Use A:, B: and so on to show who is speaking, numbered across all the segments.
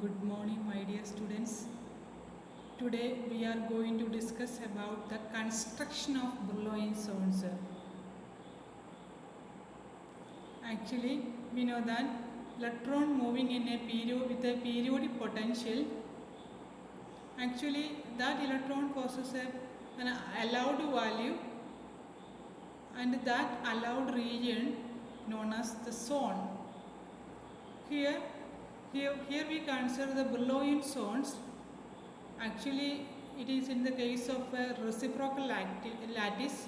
A: Good morning, my dear students. Today we are going to discuss about the construction of Brillouin zones. Actually, we know that electron moving in a period with a periodic potential. Actually, that electron possesses an allowed value, and that allowed region known as the zone. Here we consider the Brillouin zones. Actually, it is in the case of a reciprocal lattice,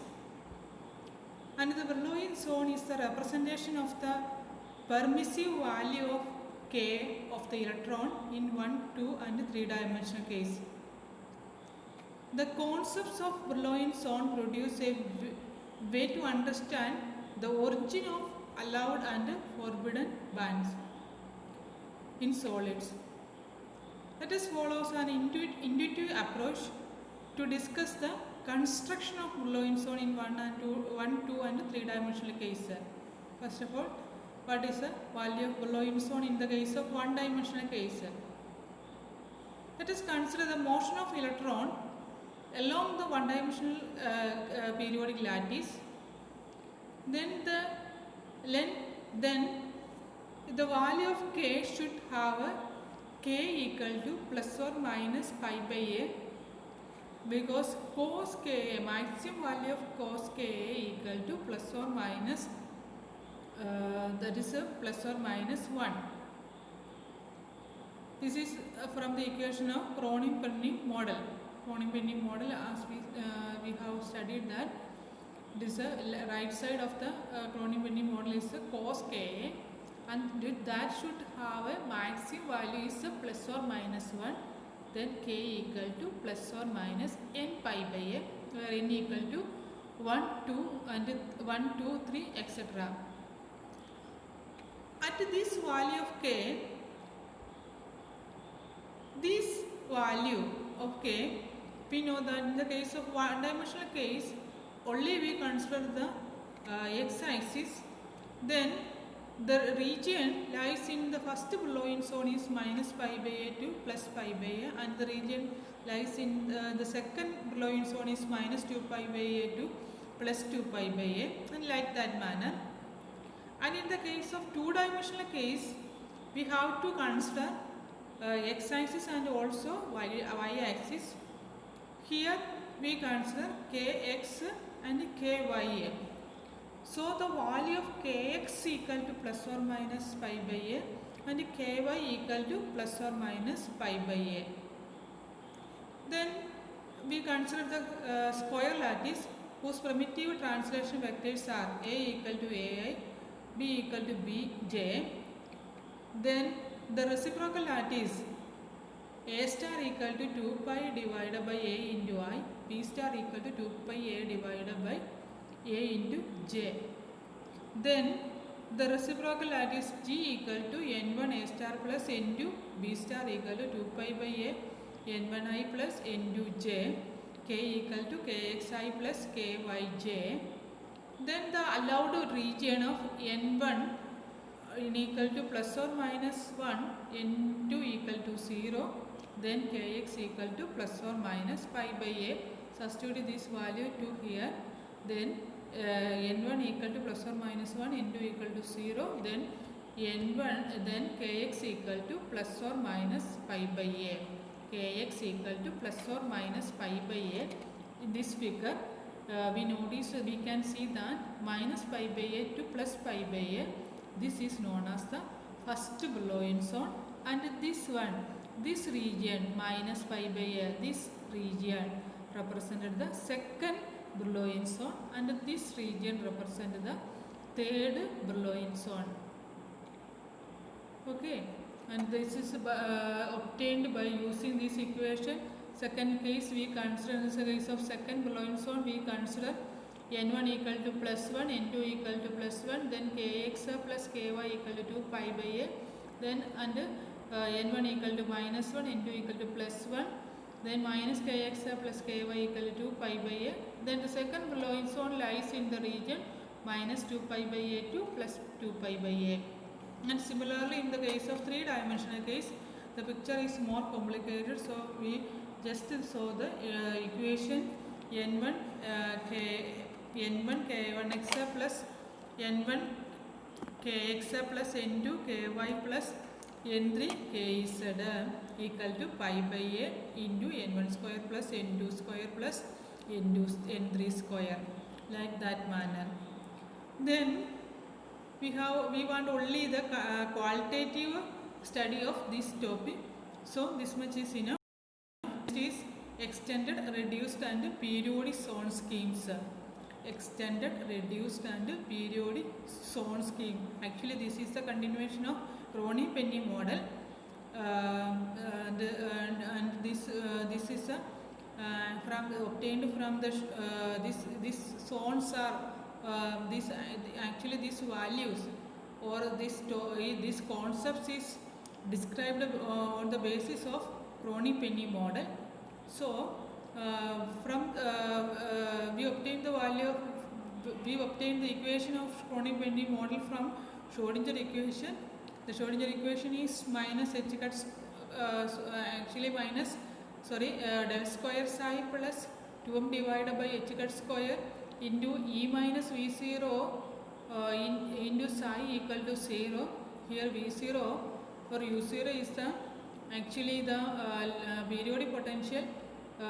A: and the Brillouin zone is the representation of the permissive value of k of the electron in 1, 2 and 3 dimensional case. The concepts of Brillouin zone produce a way to understand the origin of allowed and forbidden bands in solids. Let us follow an intuitive approach to discuss the construction of Brillouin zone in 1, 2 and 3 dimensional case. First of all, what is the value of Brillouin zone in the case of 1 dimensional case? Let us consider the motion of electron along the 1 dimensional periodic lattice. Then the value of k should have a k equal to plus or minus pi by a, because cos ka, maximum value of cos ka equal to plus or minus that is a plus or minus 1. This is from the equation of Cronin-Penning model. Cronin-Penning model, as we have studied that this right side of the Cronin-Penning model is cos ka, and that should have a maximum value is plus or minus 1, then k equal to plus or minus n pi by a, where n equal to 1, 2 and 1, 2, 3 etc. At this value of k, this value of k, we know that in the case of 1 dimensional case only we consider the x-axis, then the region lies in the first Brillouin zone is minus pi by a to plus pi by a, and the region lies in the second Brillouin zone is minus 2 pi by a to plus 2 pi by a, and like that manner. And in the case of 2 dimensional case, we have to consider x-axis and also y-axis. Here we consider kx and ky. So the value of kx equal to plus or minus pi by a and ky equal to plus or minus pi by a. Then we consider the square lattice whose primitive translation vectors are a equal to ai, b equal to bj. Then the reciprocal lattice a star equal to 2 pi divided by a into I, b star equal to 2 pi a divided by a into j. Then the reciprocal lattice G equal to n1 a star plus n2 b star equal to 2 pi by a n1i plus n2 j, k equal to kxi plus kyj. Then the allowed region of n1 equal to plus or minus 1, n2 equal to 0, then kx equal to plus or minus pi by a. Substitute this value to here, then n1 equal to plus or minus 1, n2 equal to 0, then n1, then kx equal to plus or minus pi by a. Kx equal to plus or minus pi by a. In this figure, we can see that minus pi by a to plus pi by a. This is known as the first Brillouin zone, and this region minus pi by a, this region represented the second Brillouin zone, and this region represented the third Brillouin zone. Okay, and this is obtained by using this equation. Second case we consider, in the case of second Brillouin zone, we consider n1 equal to plus 1, n2 equal to plus 1, then kx plus ky equal to 2 pi by a, then and n1 equal to minus 1, n2 equal to plus 1, then minus kx plus ky equal to 2 pi by a. Then the second Brillouin zone lies in the region minus 2 pi by a to plus 2 pi by a. And similarly in the case of 3 dimensional case, the picture is more complicated, so we just saw the equation n1 n1 k1x plus n1 kx plus n2 ky plus n3 kz equal to pi by a into n1 square plus n2 square plus n3 square, like that manner. Then we want only the qualitative study of this topic, so this much is enough. It is extended, reduced and periodic zone schemes. Extended, reduced and periodic zone scheme. Actually this is the continuation of Crony-Penny model, and this is obtained from the these zones are actually these values or this concepts is described on the basis of Crony-Penny model. So we obtained the value of, we obtained the equation of Crony-Penny model from Schrodinger equation. The Schrodinger equation is minus h cut del square psi plus 2m divided by h cut square into e minus v0 into psi equal to 0. Here v0 or u0 is the actually the periodic potential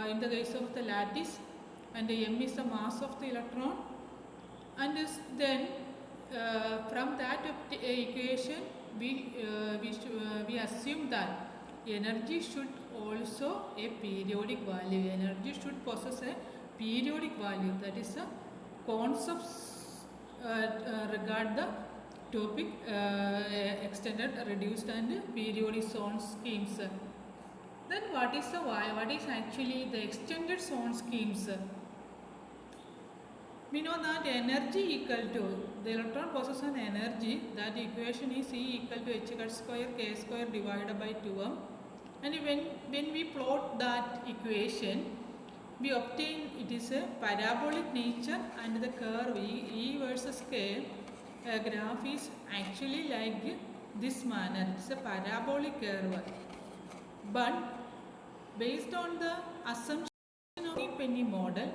A: in the case of the lattice, and m is the mass of the electron, and then from that equation we assume that energy should also a periodic value. Energy should possess a periodic value. That is the concepts regard the topic extended, reduced and periodic zone schemes. Then what is actually the extended zone schemes? We know that energy equal to, the electron possesses an energy, that equation is E equal to h cut square k square divided by 2m, and when we plot that equation, we obtain it is a parabolic nature, and the curve E versus k graph is actually like this manner. It's a parabolic curve, but based on the assumption of the Penny model,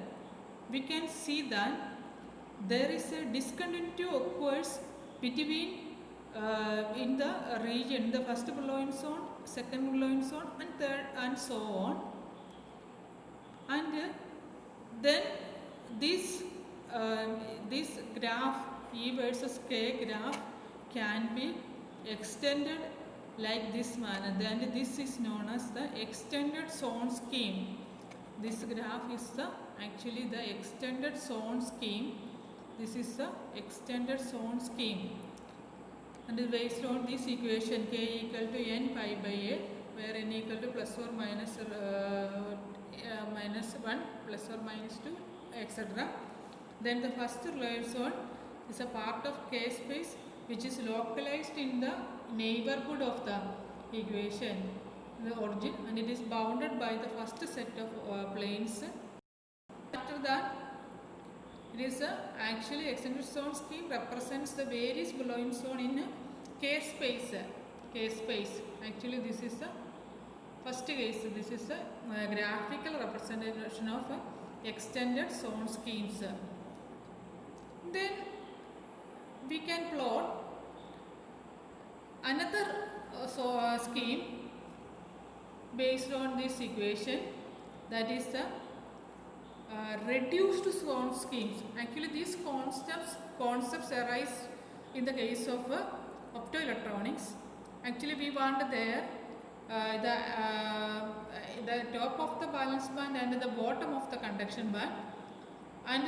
A: we can see that there is a discontinuity occurs between in the region, the first Brillouin zone, second Brillouin zone, and third, and so on. And then this graph E versus K graph can be extended like this manner. Then this is known as the extended zone scheme. This graph is the actually the extended zone scheme. This is the extended zone scheme, and based on this equation k equal to n pi by a, where n equal to plus or minus minus 1, plus or minus 2, etc. Then the first Brillouin zone is a part of K space which is localized in the neighborhood of the equation, the origin, and it is bounded by the first set of planes. After that, it is actually extended zone scheme represents the various Brillouin zone in K space. Actually, this is the first case. This is a graphical representation of extended zone schemes. Then we can plot another scheme based on this equation, that is the reduced zone schemes. Actually, these concepts arise in the case of optoelectronics. Actually, we want there the top of the valence band and the bottom of the conduction band, and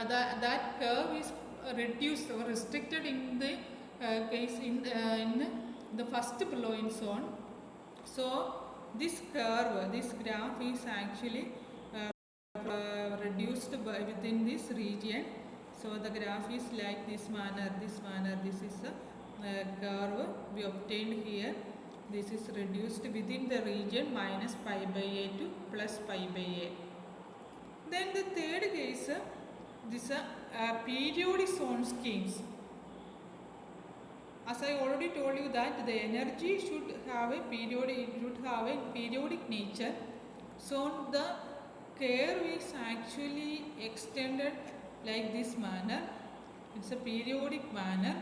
A: that curve is reduced or restricted in the case in the first Brillouin zone. So this curve, this graph is actually reduced within this region. So the graph is like this manner. This is the curve we obtained here. This is reduced within the region minus pi by a to plus pi by a. Then the third case, this periodic zone schemes. as I already told you that the energy should have a periodic nature. So the curve is actually extended like this manner. It's a periodic manner.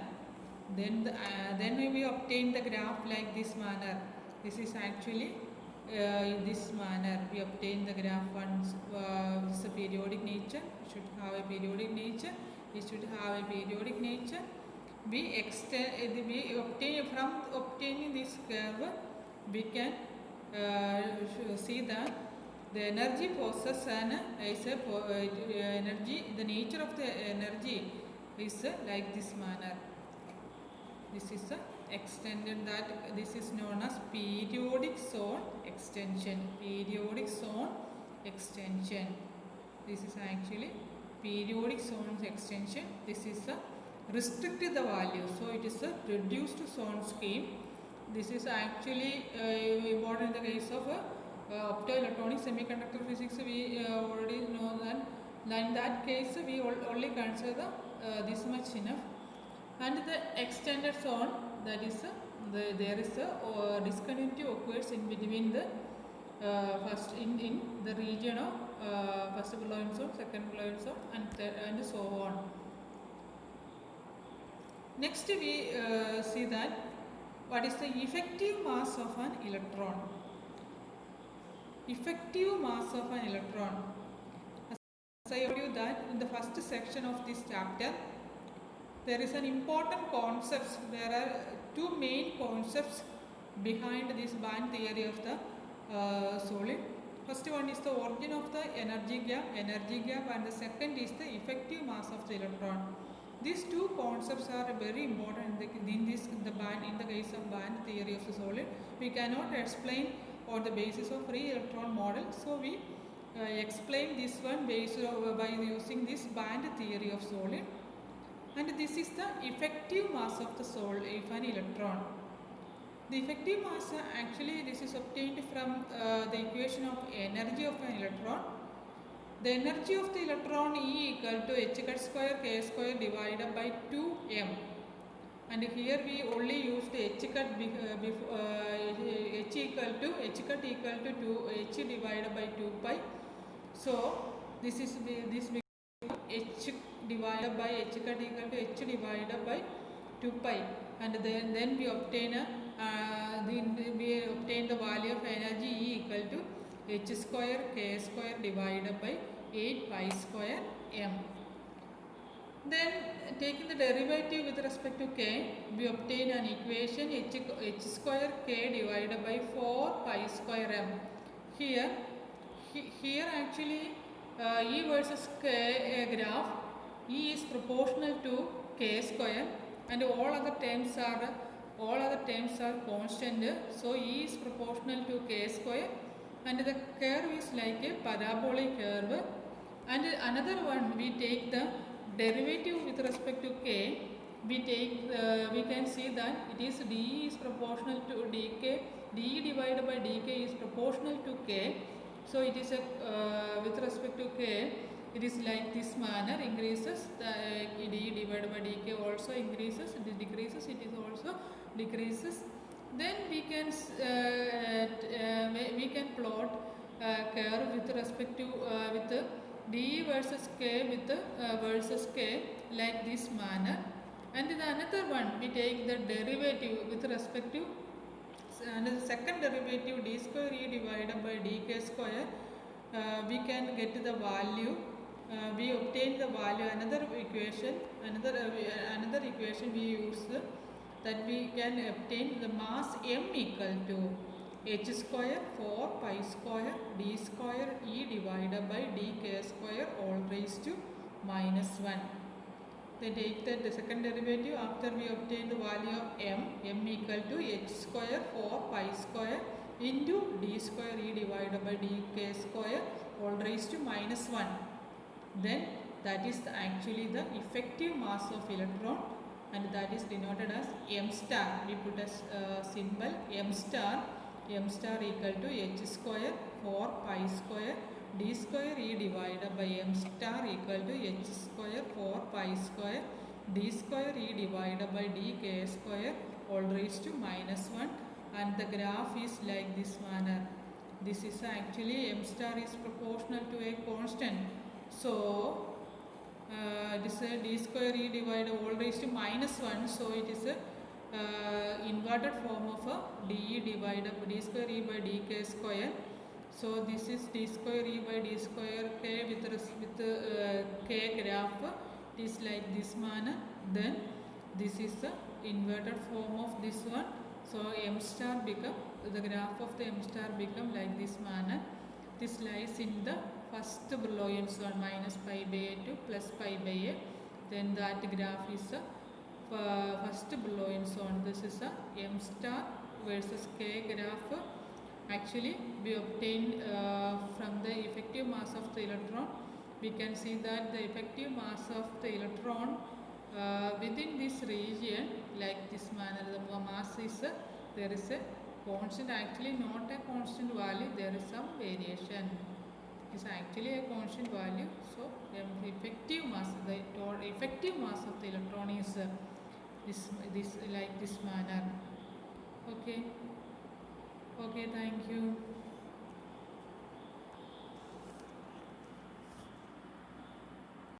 A: Then we obtain the graph like this manner. This is actually in this manner we obtain the graph once. It's a periodic nature. It should have a periodic nature. It should have a periodic nature. We obtain from obtaining this curve, we can see that the energy possessed is energy. The nature of the energy is like this manner. This is extended, that this is known as periodic zone extension. Periodic zone extension. This is actually periodic zone extension. This is a restricted the value, so it is a reduced zone scheme. This is actually important in the case of optoelectronic semiconductor physics. We already know that. In that case, we only consider this much enough. And the extended zone, that is there is a discontinuity occurs in between the first in the region of first Brillouin zone, second Brillouin zone, and so on. Next we see that what is the effective mass of an electron. Effective mass of an electron. As I told you that in the first section of this chapter, there is an important concept. There are two main concepts behind this band theory of the solid. First one is the origin of the energy gap, and the second is the effective mass of the electron. These two concepts are very important in the case of band theory of the solid. We cannot explain on the basis of free electron model, so we explain this one by using this band theory of solid. And this is the effective mass of the solid of an electron. The effective mass, actually this is obtained from the equation of energy of an electron. The energy of the electron E equal to h cut square k square divided by 2m. And here we only use the h cut h cut equal to 2h divided by 2 pi. So this becomes h divided by h cut equal to h divided by 2 pi, and then we obtain the value of energy E equal to h square k square divided by 8 pi square m. Then taking the derivative with respect to k, we obtain an equation h square k divided by 4 pi square m. Here actually E versus k graph, E is proportional to k square, and all other terms are constant. So E is proportional to k square, and the curve is like a parabolic curve. And another one, we take the derivative with respect to k. We can see that it is d is proportional to dk. d divided by dk is proportional to k. So it is with respect to k, it is like this manner, increases. The d divided by dk also increases. It decreases. It is also decreases. Then we can plot curve with respect to with d versus k with versus k like this manner. And the another one, we take the derivative with respect to and the second derivative d square e divided by dk square. We can get the value. We obtain the value. Another equation we use, that we can obtain the mass m equal to h square 4 pi square d square e divided by dk square all raised to -1. Then take the second derivative. After we obtain the value of m equal to h square 4 pi square into d square e divided by dk square all raised to -1. Then that is actually the effective mass of electron, and that is denoted as m star. We put as symbol m star equal to h square 4 pi square d square e divided by m star equal to h square 4 pi square d square E divided by dk square all raised to minus 1, and the graph is like this manner. This is actually m star is proportional to a constant. So it is a d square E divided all raised to minus 1. So it is a inverted form of a d divided by d square E by dk square. So this is d square E by d square k with k graph. It is like this manner. Then this is the inverted form of this one. So m star become, the graph of the m star become like this manner. This lies in the first Brillouin zone, minus pi by a to plus pi by a. Then that graph is a first Brillouin zone. This is a m star versus k graph. Actually, we obtained from the effective mass of the electron. We can see that the effective mass of the electron within this region, like this manner, the mass is there is a constant, actually not a constant value, there is some variation. It is actually a constant value. So the effective mass, the total effective mass of the electron is this like this manner. Okay. Okay, thank you.